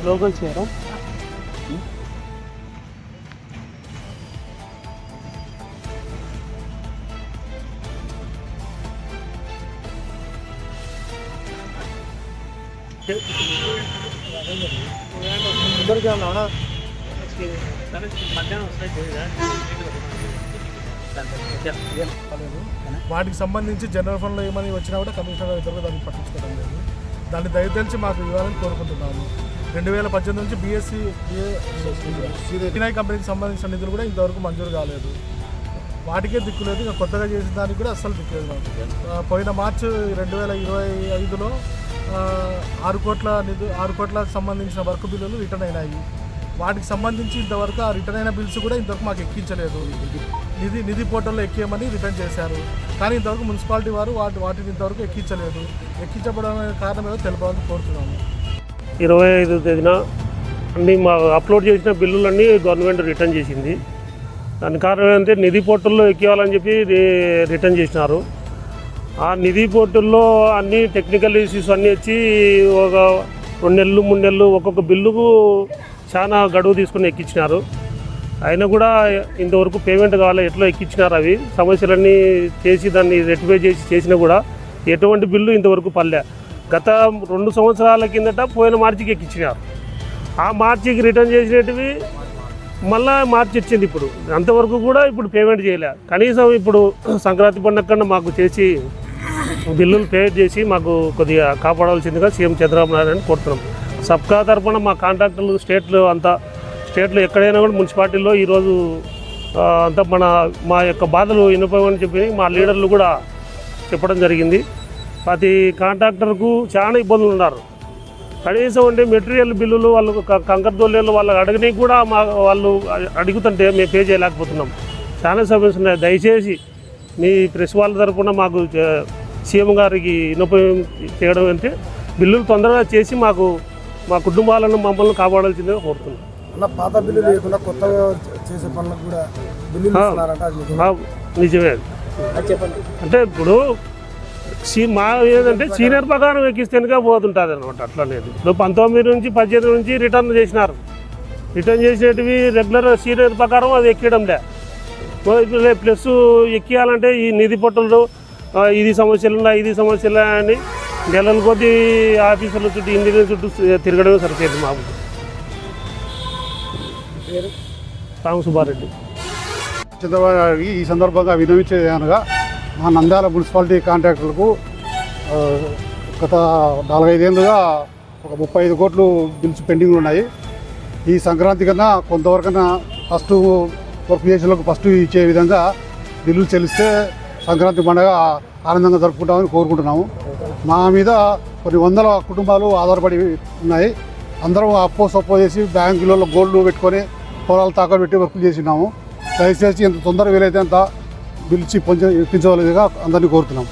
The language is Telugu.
లోకల్ చేయరా వాటికి సంబంధించి జనరల్ ఫండ్లో ఏమని వచ్చినా కూడా కమిషనర్ ఇద్దరు దాన్ని పట్టించుకోవడం లేదు. దాన్ని దయతెలిచి మాకు ఇవ్వాలని కోరుకుంటున్నాము. 2018 నుంచి BSc కంపెనీకి సంబంధించిన నిధులు కూడా ఇంతవరకు మంజూరు కాలేదు. వాటికే దిక్కు లేదు. ఇంకా కొత్తగా చేసిన దానికి కూడా అస్సలు దిక్కు లేదు మాకు. పోయిన మార్చి 2025లో 6 కోట్లకు సంబంధించిన వర్క్ బిల్లులు రిటర్న్ అయినాయి. వాటికి సంబంధించి ఇంతవరకు ఆ రిటర్న్ అయిన బిల్స్ కూడా ఇంతవరకు మాకు ఎక్కించలేదు. నిధి పోర్టల్లో ఎక్కేయమని రిటర్న్ చేశారు. కానీ ఇంతవరకు మున్సిపాలిటీ వారు వాటిని ఇంతవరకు ఎక్కించలేదు. ఎక్కించబడడానికి కారణం ఏదో తెలపాలని కోరుతున్నాము. 25వ తేదీన అన్నీ మా అప్లోడ్ చేసిన బిల్లులన్నీ గవర్నమెంట్ రిటర్న్ చేసింది. దాని కారణం ఏంటంటే నిధి పోర్టల్లో ఎక్కివ్వాలని చెప్పి రిటర్న్ చేసినారు. ఆ నిధి పోర్టల్లో అన్ని టెక్నికల్ ఇష్యూస్ అన్నీ వచ్చి ఒక 2 నెలలు 3 నెలలు ఒక్కొక్క బిల్లుకు చాలా గడువు తీసుకుని ఎక్కించినారు. అయినా కూడా ఇంతవరకు పేమెంట్ కావాలి ఎట్లా ఎక్కించినారు. అవి సమస్యలన్నీ చేసి దాన్ని రెక్టిఫై చేసినా కూడా ఎటువంటి బిల్లు ఇంతవరకు పల్లె. గత 2 సంవత్సరాల కిందట పోయిన మార్చికి ఎక్కించినారు. ఆ మార్చికి రిటర్న్ చేసినవి మళ్ళీ మార్చి వచ్చింది. ఇప్పుడు అంతవరకు కూడా ఇప్పుడు పేమెంట్ చేయలే. కనీసం ఇప్పుడు సంక్రాంతి పండుగ కన్నా మాకు చేసి బిల్లులు పే చేసి మాకు కొద్దిగా కాపాడవలసిందిగా సీఎం చంద్రబాబు నాయుడు కోరుతున్నాం. సబ్కా తరఫున మా కాంట్రాక్టర్లు స్టేట్లో ఎక్కడైనా కూడా మున్సిపాలిటీలో ఈరోజు అంతా మా యొక్క బాధలు వినిపోమని చెప్పి మా లీడర్లు కూడా చెప్పడం జరిగింది. ప్రతి కాంట్రాక్టర్కు చాలా ఇబ్బందులు ఉన్నారు. కనీసం అంటే మెటీరియల్ బిల్లులు వాళ్ళు కంకర్ దొల్లేళ్ళు వాళ్ళు అడగని కూడా వాళ్ళు అడుగుతుంటే మేము పే చేయలేకపోతున్నాం. చాలా సమస్యలు ఉన్నాయి. దయచేసి మీ ప్రెస్ వాళ్ళ తరఫున మాకు సీఎం గారికి విన్నపం చేయడం అంటే బిల్లులు తొందరగా చేసి మాకు మా కుటుంబాలను మమ్మల్ని కాపాడాల్సిందిగా కోరుతున్నాం. పాత బిల్లు లేకుండా కొత్తగా చేసే పనులకు కూడా నిజమే. అంటే ఇప్పుడు మా ఏదంటే సీనియర్ ప్రకారం ఎక్కిస్తేనే పోతుంటుంది అనమాట. అట్లా లేదు. ఇప్పుడు 19 నుంచి 18 నుంచి రిటర్న్ చేసినారు. రిటర్న్ చేసేటివి రెగ్యులర్ సీనియర్ ప్రకారం అది ఎక్కడం లే. ప్లస్ ఎక్కియాలంటే ఈ నిధి పట్టులు ఇది సమస్యలు అని నెలల కొద్ది ఆఫీసుల చుట్టూ ఇంజనీర్ చుట్టూ తిరగడమే సరిపోయింది. మాకు రామ సుబ్బారెడ్డి. చంద్రబాబు ఈ సందర్భంగా విన్నవించేది అనగా మా నంద్యాల మున్సిపాలిటీ కాంట్రాక్టర్లకు గత 4-5 ఏళ్ళుగా ఒక 35 కోట్లు బిల్స్ పెండింగ్ ఉన్నాయి. ఈ సంక్రాంతి కన్నా కొంతవరకన్నా ఫస్ట్ వర్క్ చేసేలకు ఫస్ట్ ఇచ్చే విధంగా బిల్లులు చెల్లిస్తే సంక్రాంతి పండుగ ఆనందంగా జరుపుకుంటామని కోరుకుంటున్నాము. మా మీద కొన్ని వందల కుటుంబాలు ఆధారపడి ఉన్నాయి. అందరం అప్పో చేసి బ్యాంకులలో గోల్డ్ పెట్టుకొని పొలాలు తాకట్టు పెట్టి వర్కులు చేసినాము. దయచేసి ఎంత తొందరగా వీలైతే అంత బిల్లు ఇప్పించవలసిగా అందరినీ కోరుతున్నాం.